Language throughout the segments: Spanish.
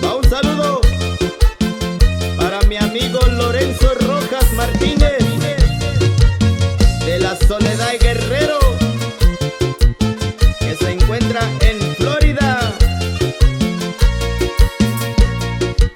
Va un saludo para mi amigo Lorenzo Rojas Martínez de la Soledad Guerrero, que se encuentra en Florida.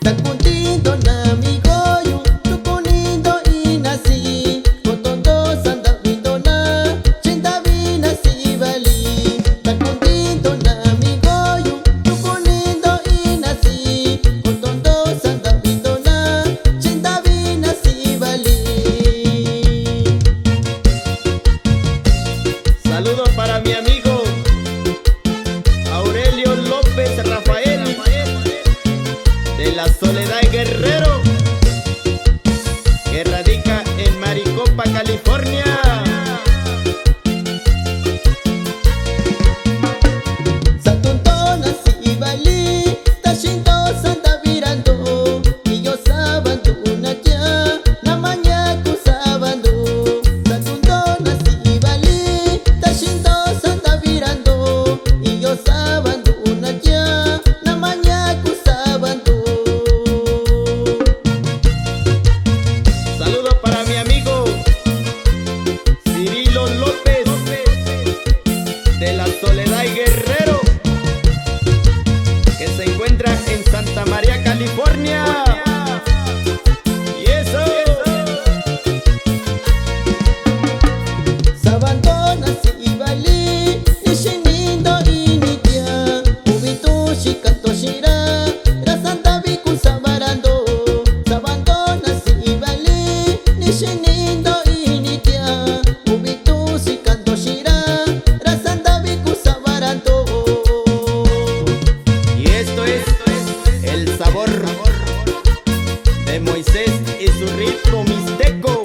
Takundindo nami goyo, tukunindo inasi, kotondo sanda vidona, chinda vina si bali. Takundindo nami goyo, tukunindo inasi, kotondo sanda vidona, chinda vina si bali. Saludos para mi amigo Aurelio López Rafael de la Soledad Guerrero, que radica en Maricopa, California. Satuntona si bali, tashindo sanda virando, y yo sabando una ya, namanya ku sabando. Satuntona si bali, tashindo sanda virando, y yo sabando una ya, namanya ku sabando. Saludos para mi amigo Cirilo López de la Soledad Guerrero, que se encuentra en Santa María, California. Y eso. Sabandona si bali, nishinindo initia, ubitu shikanto shira, rasanda biku sabarando. Sabandona si bali, nishinindo initia, ubitu shikanto shira, rasanda biku sabarando. Y esto es el sabor de Moisés y su ritmo mixteco.